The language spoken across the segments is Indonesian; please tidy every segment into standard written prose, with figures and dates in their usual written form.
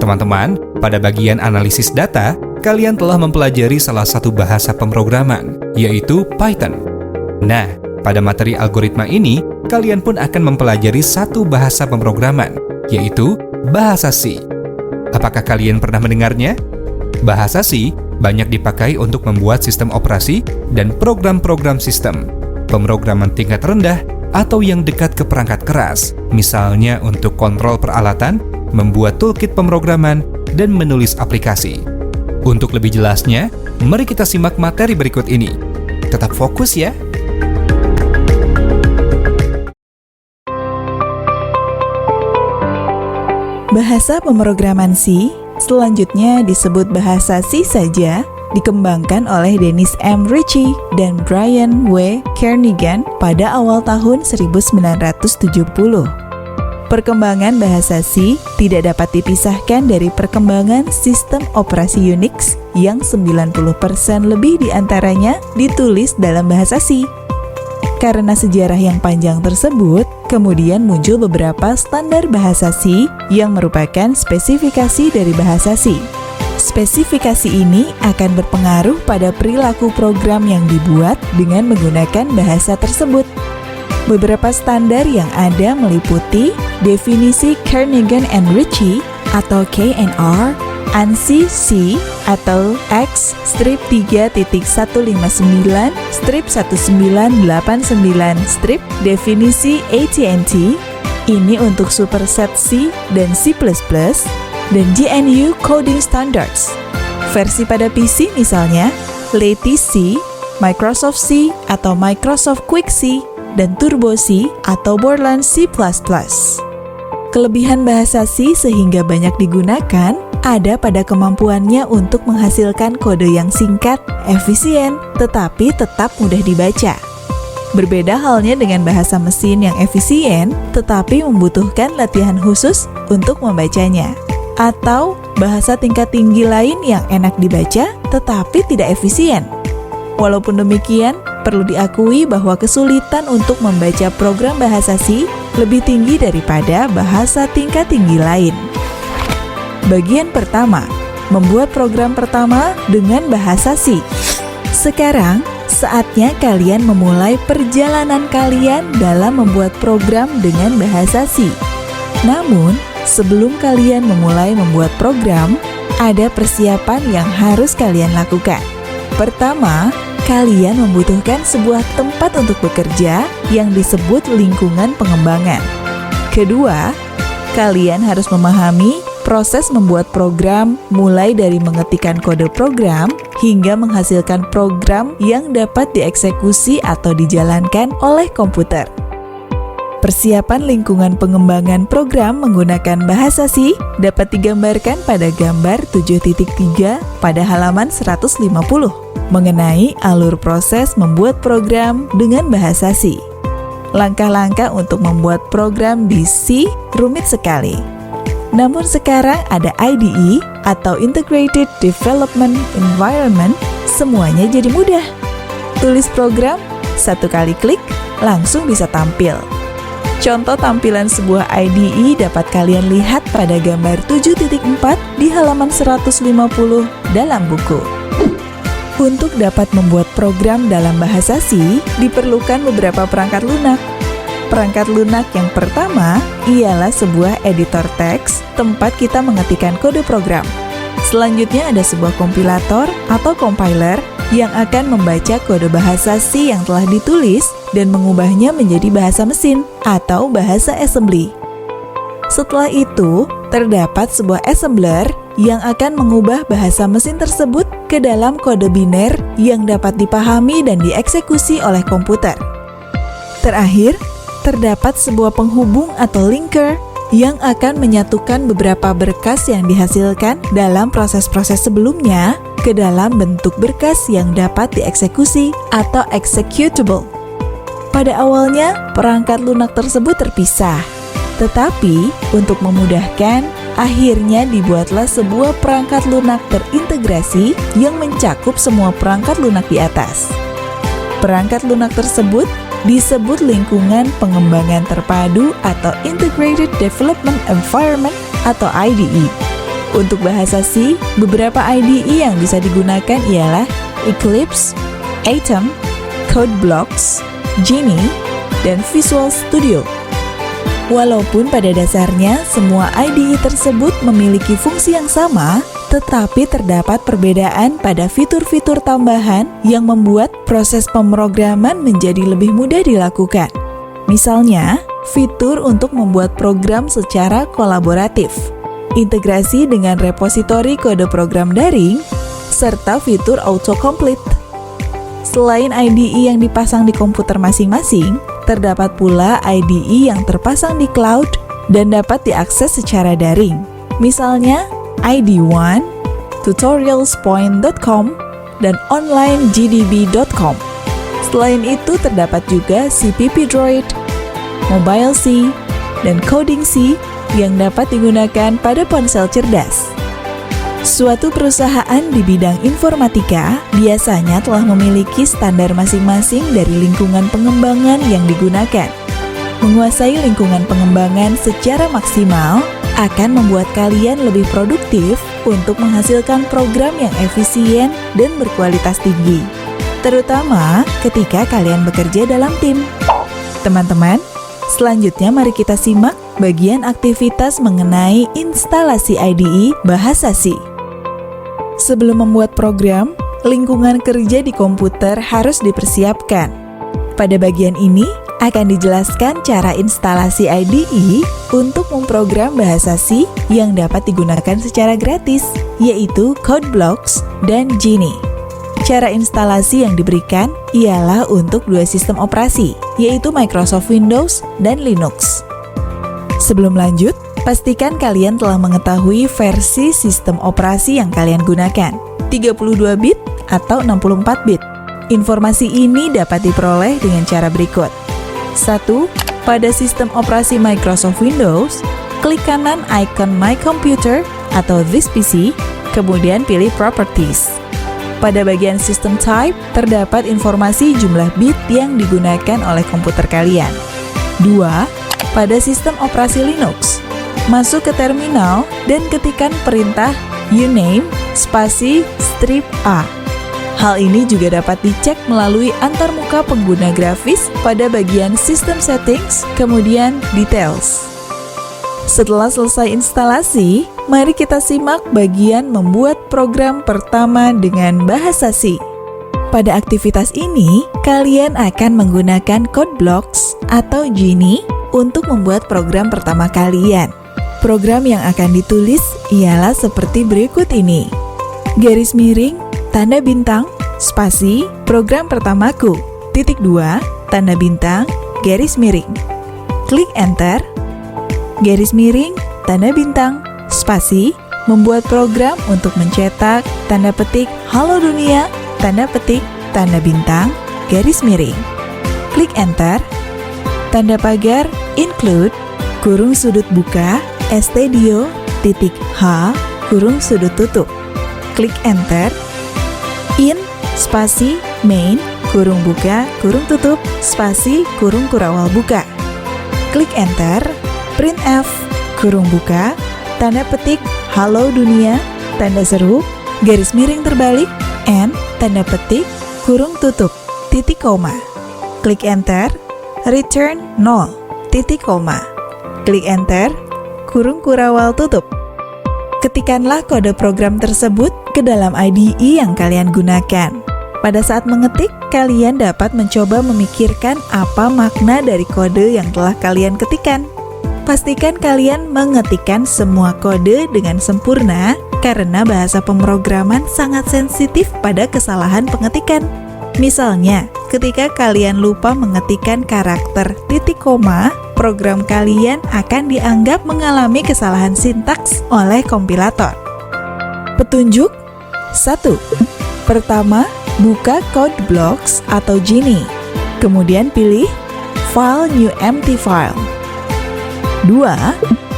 Teman-teman, pada bagian analisis data, kalian telah mempelajari salah satu bahasa pemrograman, yaitu Python. Nah, pada materi algoritma ini, kalian pun akan mempelajari satu bahasa pemrograman, yaitu bahasa C. Apakah kalian pernah mendengarnya? Bahasa C banyak dipakai untuk membuat sistem operasi dan program-program sistem, pemrograman tingkat rendah atau yang dekat ke perangkat keras, misalnya untuk kontrol peralatan, membuat toolkit pemrograman, dan menulis aplikasi. Untuk lebih jelasnya, mari kita simak materi berikut ini. Tetap fokus ya! Bahasa pemrograman C, selanjutnya disebut bahasa C saja, dikembangkan oleh Dennis M. Ritchie dan Brian W. Kernighan pada awal tahun 1970. Perkembangan bahasa C tidak dapat dipisahkan dari perkembangan sistem operasi Unix yang 90% lebih diantaranya ditulis dalam bahasa C. Karena sejarah yang panjang tersebut, kemudian muncul beberapa standar bahasa C yang merupakan spesifikasi dari bahasa C. Spesifikasi ini akan berpengaruh pada perilaku program yang dibuat dengan menggunakan bahasa tersebut. Beberapa standar yang ada meliputi definisi Kernighan and Ritchie atau KNR, ANSI C atau X-3.159/1989 definisi AT&T, ini untuk superset C dan C++, dan GNU Coding Standards. Versi pada PC misalnya, Lattice C, Microsoft C atau Microsoft Quick C, dan Turbo C atau Borland C++. Kelebihan bahasa C sehingga banyak digunakan ada pada kemampuannya untuk menghasilkan kode yang singkat, efisien, tetapi tetap mudah dibaca. Berbeda halnya dengan bahasa mesin yang efisien, tetapi membutuhkan latihan khusus untuk membacanya. Atau bahasa tingkat tinggi lain yang enak dibaca, tetapi tidak efisien. Walaupun demikian, perlu diakui bahwa kesulitan untuk membaca program bahasa C lebih tinggi daripada bahasa tingkat tinggi lain. Bagian pertama, membuat program pertama dengan bahasa C. Sekarang, saatnya kalian memulai perjalanan kalian dalam membuat program dengan bahasa C. Namun, sebelum kalian memulai membuat program, ada persiapan yang harus kalian lakukan. Pertama, kalian membutuhkan sebuah tempat untuk bekerja yang disebut lingkungan pengembangan. Kedua, kalian harus memahami proses membuat program mulai dari mengetikkan kode program hingga menghasilkan program yang dapat dieksekusi atau dijalankan oleh komputer. Persiapan lingkungan pengembangan program menggunakan bahasa C dapat digambarkan pada gambar 7.3 pada halaman 150 mengenai alur proses membuat program dengan bahasa C. Langkah-langkah untuk membuat program di C rumit sekali. Namun sekarang ada IDE atau Integrated Development Environment, semuanya jadi mudah. Tulis program, satu kali klik, langsung bisa tampil. Contoh tampilan sebuah IDE dapat kalian lihat pada gambar 7.4 di halaman 150 dalam buku. Untuk dapat membuat program dalam bahasa C, diperlukan beberapa perangkat lunak. Perangkat lunak yang pertama ialah sebuah editor teks, tempat kita mengetikkan kode program. Selanjutnya ada sebuah kompilator atau compiler yang akan membaca kode bahasa C yang telah ditulis dan mengubahnya menjadi bahasa mesin atau bahasa assembly. Setelah itu, terdapat sebuah assembler yang akan mengubah bahasa mesin tersebut ke dalam kode biner yang dapat dipahami dan dieksekusi oleh komputer. Terakhir, terdapat sebuah penghubung atau linker yang akan menyatukan beberapa berkas yang dihasilkan dalam proses-proses sebelumnya ke dalam bentuk berkas yang dapat dieksekusi atau executable. Pada awalnya, perangkat lunak tersebut terpisah. Tetapi, untuk memudahkan, akhirnya dibuatlah sebuah perangkat lunak terintegrasi yang mencakup semua perangkat lunak di atas. Perangkat lunak tersebut disebut lingkungan pengembangan terpadu atau Integrated Development Environment atau IDE. Untuk bahasa C, beberapa IDE yang bisa digunakan ialah Eclipse, Atom, CodeBlocks, Genie, dan Visual Studio. Walaupun pada dasarnya semua IDE tersebut memiliki fungsi yang sama, tetapi terdapat perbedaan pada fitur-fitur tambahan yang membuat proses pemrograman menjadi lebih mudah dilakukan. Misalnya, fitur untuk membuat program secara kolaboratif, integrasi dengan repositori kode program daring, serta fitur autocomplete. Selain IDE yang dipasang di komputer masing-masing, terdapat pula IDE yang terpasang di cloud dan dapat diakses secara daring. Misalnya, ID1, tutorialspoint.com, dan onlinegdb.com. Selain itu terdapat juga CPP Droid, Mobile C, dan Coding C yang dapat digunakan pada ponsel cerdas. Suatu perusahaan di bidang informatika biasanya telah memiliki standar masing-masing dari lingkungan pengembangan yang digunakan. Menguasai lingkungan pengembangan secara maksimal akan membuat kalian lebih produktif untuk menghasilkan program yang efisien dan berkualitas tinggi, terutama ketika kalian bekerja dalam tim. Teman-teman, selanjutnya mari kita simak bagian aktivitas mengenai instalasi IDE bahasa C. Sebelum membuat program, lingkungan kerja di komputer harus dipersiapkan. Pada bagian ini, akan dijelaskan cara instalasi IDE untuk memprogram bahasa C yang dapat digunakan secara gratis, yaitu CodeBlocks dan Genie. Cara instalasi yang diberikan ialah untuk dua sistem operasi, yaitu Microsoft Windows dan Linux. Sebelum lanjut, pastikan kalian telah mengetahui versi sistem operasi yang kalian gunakan, 32 bit atau 64 bit. Informasi ini dapat diperoleh dengan cara berikut. 1. Pada sistem operasi Microsoft Windows, klik kanan icon My Computer atau This PC, kemudian pilih Properties. Pada bagian System Type, terdapat informasi jumlah bit yang digunakan oleh komputer kalian. 2. Pada sistem operasi Linux, masuk ke terminal dan ketikkan perintah uname spasi strip A. Hal ini juga dapat dicek melalui antarmuka pengguna grafis pada bagian System Settings, kemudian Details. Setelah selesai instalasi, mari kita simak bagian membuat program pertama dengan bahasa C. Pada aktivitas ini, kalian akan menggunakan CodeBlocks atau Genie untuk membuat program pertama kalian. Program yang akan ditulis ialah seperti berikut ini. Garis miring, tanda bintang, spasi, program pertamaku, titik 2, tanda bintang, garis miring. Klik Enter, garis miring, tanda bintang, spasi, membuat program untuk mencetak, tanda petik, halo dunia, tanda petik, tanda bintang, garis miring. Klik Enter, tanda pagar, include, kurung sudut buka, studio, titik H, kurung sudut tutup. Klik Enter, in, spasi, main, kurung buka, kurung tutup, spasi, kurung kurawal buka. Klik Enter, printf, kurung buka, tanda petik, halo dunia, tanda seru, garis miring terbalik, and, tanda petik, kurung tutup, titik koma. Klik Enter, return 0, titik koma. Klik Enter, kurung kurawal tutup. Ketikkanlah kode program tersebut ke dalam IDE yang kalian gunakan. Pada saat mengetik, kalian dapat mencoba memikirkan apa makna dari kode yang telah kalian ketikkan. Pastikan kalian mengetikkan semua kode dengan sempurna karena bahasa pemrograman sangat sensitif pada kesalahan pengetikan. Misalnya, ketika kalian lupa mengetikkan karakter titik koma, program kalian akan dianggap mengalami kesalahan sintaks oleh kompilator. Petunjuk 1. Pertama, buka CodeBlocks atau Genie. Kemudian pilih File New Empty File. 2.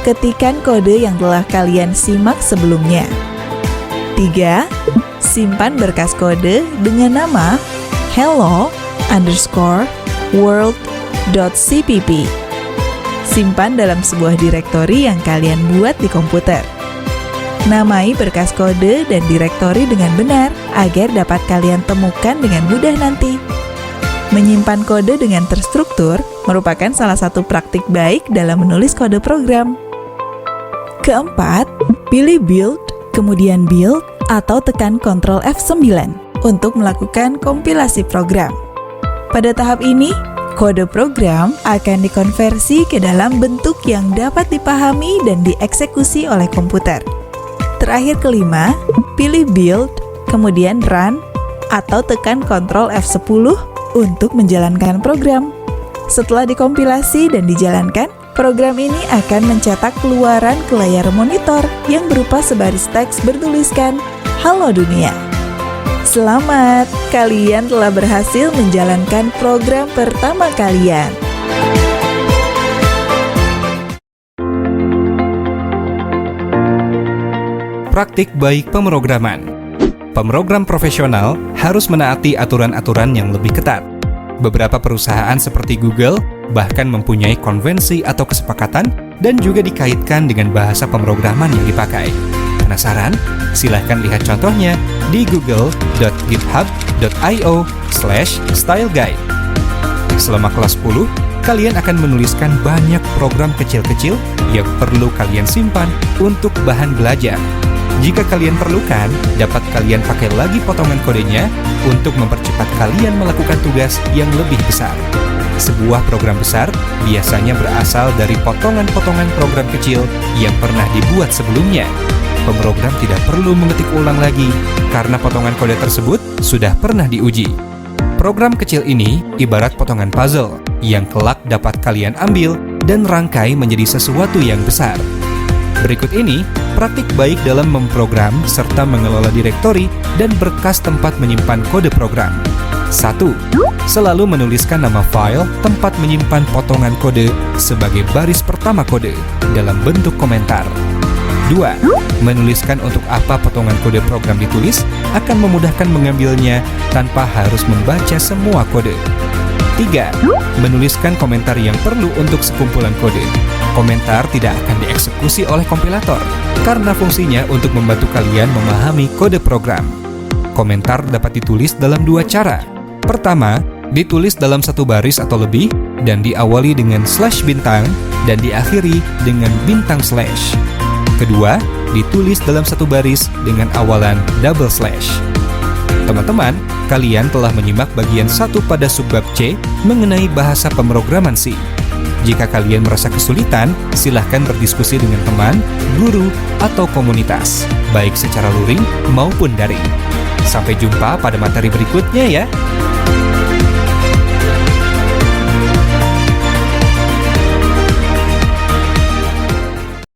Ketikkan kode yang telah kalian simak sebelumnya. 3. Simpan berkas kode dengan nama hello c_world.cpp. Simpan dalam sebuah direktori yang kalian buat di komputer. Namai berkas kode dan direktori dengan benar agar dapat kalian temukan dengan mudah nanti. Menyimpan kode dengan terstruktur merupakan salah satu praktik baik dalam menulis kode program. Keempat, pilih build, kemudian build, atau tekan Ctrl F9 untuk melakukan kompilasi program. Pada tahap ini, kode program akan dikonversi ke dalam bentuk yang dapat dipahami dan dieksekusi oleh komputer. Terakhir kelima, pilih build, kemudian run, atau tekan Ctrl F10 untuk menjalankan program. Setelah dikompilasi dan dijalankan, program ini akan mencetak keluaran ke layar monitor yang berupa sebaris teks bertuliskan "Halo Dunia". Selamat, kalian telah berhasil menjalankan program pertama kalian. Praktik baik pemrograman. Pemrogram profesional harus menaati aturan-aturan yang lebih ketat. Beberapa perusahaan seperti Google bahkan mempunyai konvensi atau kesepakatan dan juga dikaitkan dengan bahasa pemrograman yang dipakai. Penasaran? Silahkan lihat contohnya di google.github.io/styleguide. Selama kelas 10, kalian akan menuliskan banyak program kecil-kecil yang perlu kalian simpan untuk bahan belajar. Jika kalian perlukan, dapat kalian pakai lagi potongan kodenya untuk mempercepat kalian melakukan tugas yang lebih besar. Sebuah program besar biasanya berasal dari potongan-potongan program kecil yang pernah dibuat sebelumnya. Pemrogram tidak perlu mengetik ulang lagi karena potongan kode tersebut sudah pernah diuji. Program kecil ini ibarat potongan puzzle yang kelak dapat kalian ambil dan rangkai menjadi sesuatu yang besar. Berikut ini praktik baik dalam memprogram serta mengelola direktori dan berkas tempat menyimpan kode program. 1. Selalu menuliskan nama file tempat menyimpan potongan kode sebagai baris pertama kode dalam bentuk komentar. 2. Menuliskan untuk apa potongan kode program ditulis akan memudahkan mengambilnya tanpa harus membaca semua kode. 3. Menuliskan komentar yang perlu untuk sekumpulan kode. Komentar tidak akan dieksekusi oleh kompilator karena fungsinya untuk membantu kalian memahami kode program. Komentar dapat ditulis dalam dua cara. Pertama, ditulis dalam satu baris atau lebih dan diawali dengan slash bintang dan diakhiri dengan bintang slash. Kedua, ditulis dalam satu baris dengan awalan double slash. Teman-teman, kalian telah menyimak bagian 1 pada subbab C mengenai bahasa pemrograman C. Jika kalian merasa kesulitan, silahkan berdiskusi dengan teman, guru, atau komunitas, baik secara luring maupun daring. Sampai jumpa pada materi berikutnya ya!